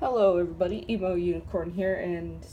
Hello everybody, Emo Unicorn here, and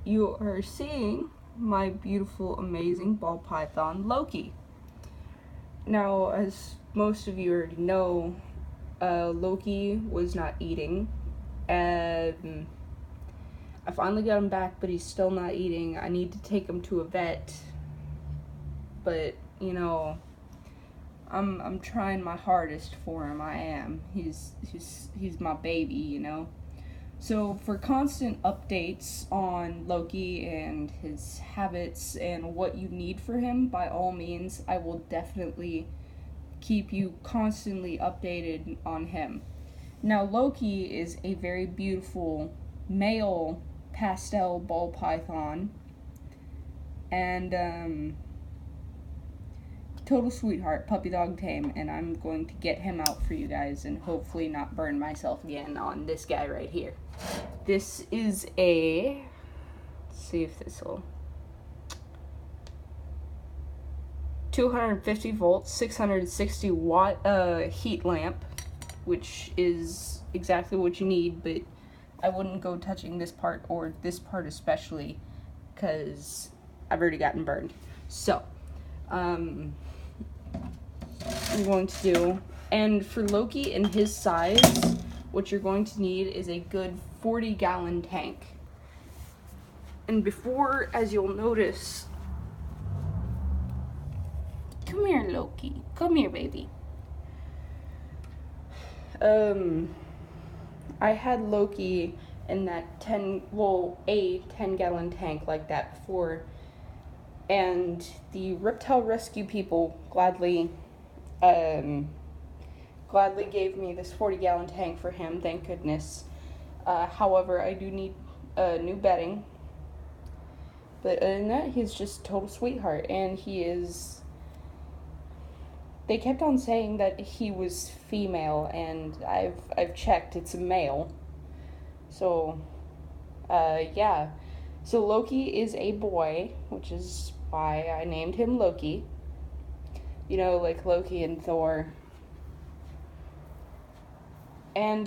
you are seeing my beautiful, amazing ball python, Loki. Now, as most of you already know, Loki was not eating, and I finally got him back, but he's still not eating. I need to take him to a vet, but, I'm trying my hardest for him, I am. He's my baby. So, for constant updates on Loki and his habits and what you need for him, by all means, I will definitely keep you constantly updated on him. Now, Loki is a very beautiful male pastel ball python, and total sweetheart, puppy dog tame, and I'm going to get him out for you guys and hopefully not burn myself again on this guy right here. This is let's see if this will, 250 volts, 660 watt heat lamp, which is exactly what you need, but I wouldn't go touching this part, or this part especially, because I've already gotten burned. So, I'm going to do, and for Loki and his size, what you're going to need is a good 40-gallon tank. And before, as you'll notice, come here, Loki. Come here, baby. I had Loki in that a 10-gallon tank like that before, and the reptile rescue people gladly gave me this 40-gallon tank for him, thank goodness. However, I do need new bedding. But other than that, he's just a total sweetheart, and they kept on saying that he was female, and I've checked, it's a male. So, yeah. So Loki is a boy, which is why I named him Loki. Like Loki and Thor. And,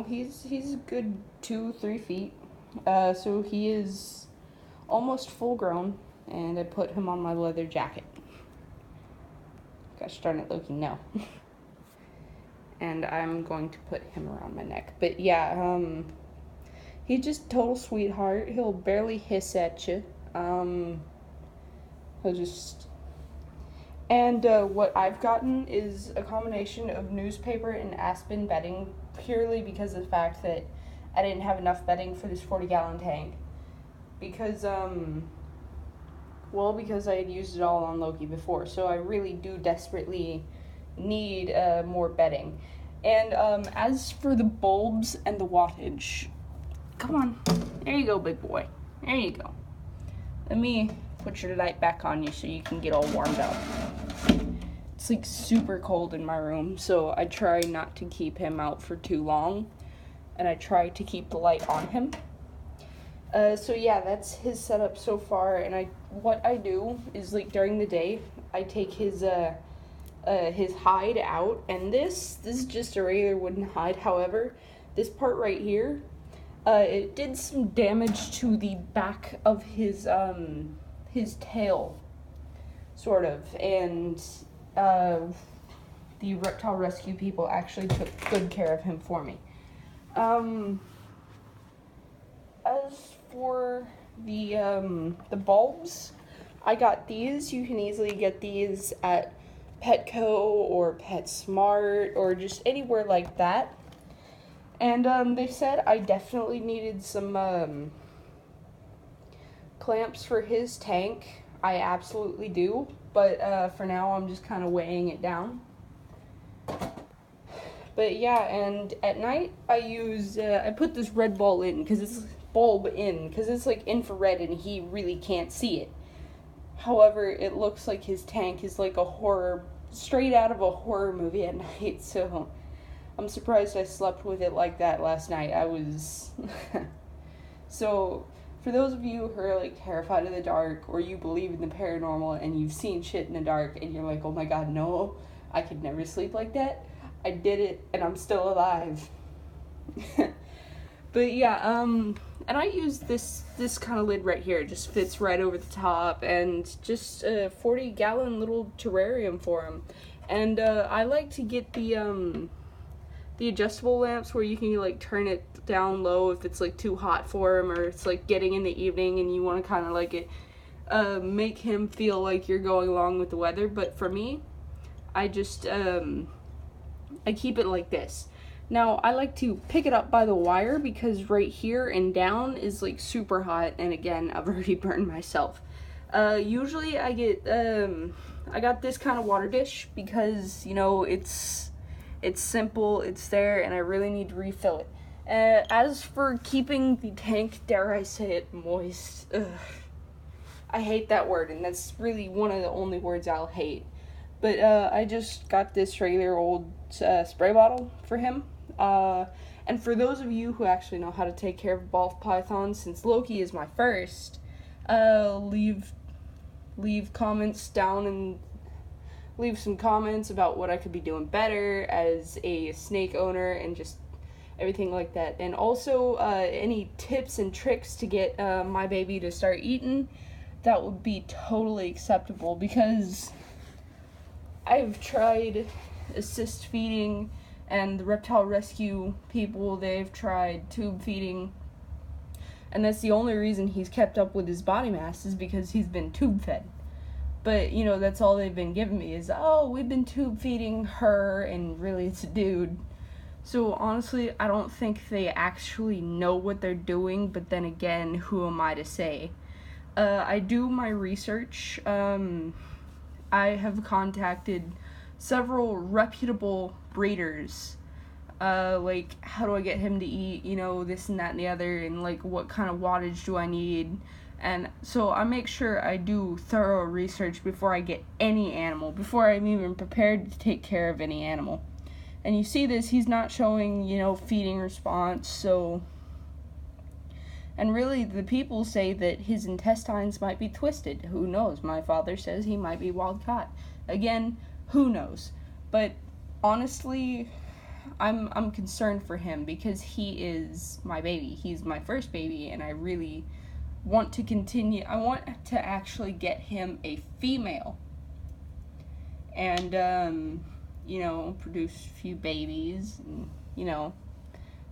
he's a good 2-3 feet. So he is almost full grown, and I put him on my leather jacket. Gosh darn it, Loki, no. And I'm going to put him around my neck. But yeah, he's just a total sweetheart. He'll barely hiss at you. He'll just... And what I've gotten is a combination of newspaper and aspen bedding, purely because of the fact that I didn't have enough bedding for this 40-gallon tank. Because I had used it all on Loki before, so I really do desperately need more bedding. And as for the bulbs and the wattage, come on, there you go, big boy. There you go. Let me put your light back on you so you can get all warmed up. It's like super cold in my room, so I try not to keep him out for too long, and I try to keep the light on him. So yeah, that's his setup so far, and what I do is, like, during the day, I take his hide out, and this is just a regular wooden hide. However, this part right here, it did some damage to the back of his tail, sort of, and the reptile rescue people actually took good care of him for me. As for the bulbs, I got these. You can easily get these at Petco or PetSmart or just anywhere like that. And they said I definitely needed some clamps for his tank. I absolutely do, but for now I'm just kind of weighing it down. But yeah, and at night I put this red bulb in because it's like infrared and he really can't see it. However, it looks like his tank is like straight out of a horror movie at night, so I'm surprised I slept with it like that last night. So, for those of you who are like terrified of the dark, or you believe in the paranormal and you've seen shit in the dark and you're like, oh my god, no, I could never sleep like that, I did it and I'm still alive. But yeah, and I use this kind of lid right here. It just fits right over the top, and just a 40-gallon little terrarium for him. And I like to get the adjustable lamps where you can like turn it down low if it's like too hot for him, or it's like getting in the evening and you want to kind of like it make him feel like you're going along with the weather. But for me, I just I keep it like this. Now, I like to pick it up by the wire because right here and down is like super hot, and again, I've already burned myself. Usually I get, I got this kind of water dish because, you know, it's simple, it's there, and I really need to refill it. As for keeping the tank, dare I say it, moist, I hate that word, and that's really one of the only words I'll hate. But I just got this regular old spray bottle for him. And for those of you who actually know how to take care of ball pythons, since Loki is my first, leave comments down and leave some comments about what I could be doing better as a snake owner and just everything like that. And also any tips and tricks to get my baby to start eating, that would be totally acceptable, because I've tried assist feeding, and the reptile rescue people, they've tried tube feeding, and that's the only reason he's kept up with his body mass, is because he's been tube fed. But, you know, that's all they've been giving me is, oh, we've been tube feeding her, and really it's a dude. So honestly, I don't think they actually know what they're doing, but then again, who am I to say? I do my research. I have contacted several reputable breeders, like, how do I get him to eat, you know, this and that and the other, and like, what kind of wattage do I need? And so I make sure I do thorough research before I get any animal, before I'm even prepared to take care of any animal. And you see this, he's not showing, you know, feeding response, so... And really, the people say that his intestines might be twisted. Who knows? My father says he might be wild caught. Again, who knows? But honestly, I'm concerned for him because he is my baby. He's my first baby, and I really want to continue. I want to actually get him a female. And, you know, produce a few babies, and, you know.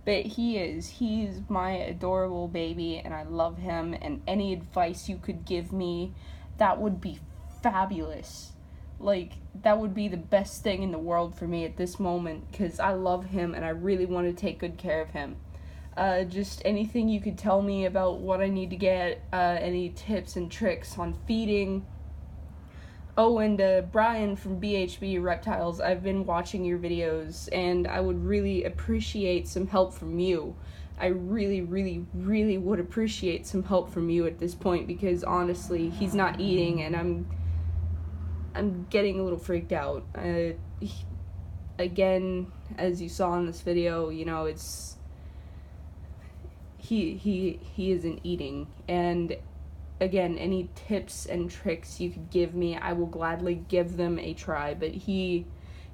But he's my adorable baby, and I love him, and any advice you could give me, that would be fabulous. Like, that would be the best thing in the world for me at this moment, because I love him, and I really want to take good care of him. Just anything you could tell me about what I need to get, any tips and tricks on feeding. Oh, and Brian from BHB Reptiles, I've been watching your videos, and I would really appreciate some help from you. I really, really, really would appreciate some help from you at this point, because honestly, he's not eating, and I'm getting a little freaked out. Again, as you saw in this video, you know, it's he isn't eating, and again, any tips and tricks you could give me, I will gladly give them a try, but he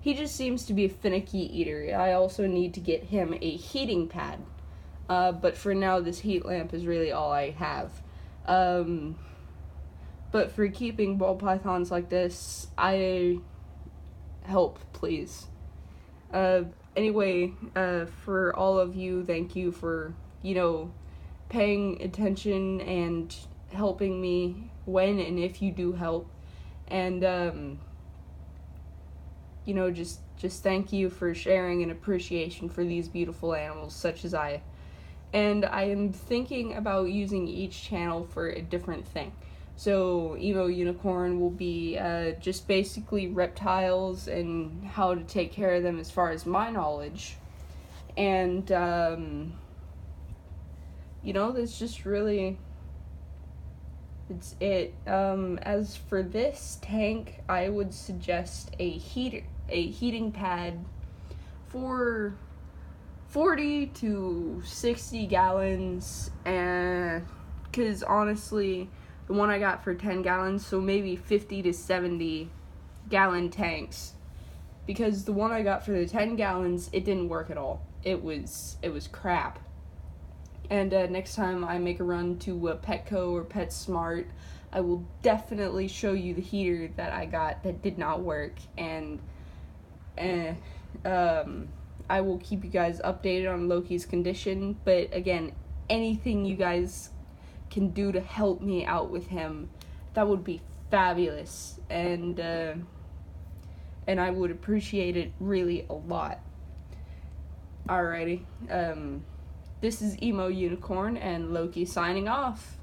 just seems to be a finicky eater. I also need to get him a heating pad, but for now, this heat lamp is really all I have. But for keeping ball pythons like this, help, please. Anyway, for all of you, thank you for, you know, paying attention and helping me when and if you do help, and you know, just thank you for sharing an appreciation for these beautiful animals such as I. And I am thinking about using each channel for a different thing. So Emo Unicorn will be just basically reptiles and how to take care of them as far as my knowledge, and you know, that's just really it's it. As for this tank, I would suggest a heating pad for 40 to 60 gallons, and because honestly, the one I got for 10 gallons, so maybe 50 to 70 gallon tanks, because the one I got for the 10 gallons, it didn't work at all. It was crap. And next time I make a run to Petco or PetSmart, I will definitely show you the heater that I got that did not work, and I will keep you guys updated on Loki's condition. But again, anything you guys can do to help me out with him, that would be fabulous, and I would appreciate it really a lot. Alrighty, this is Emo Unicorn and Loki signing off.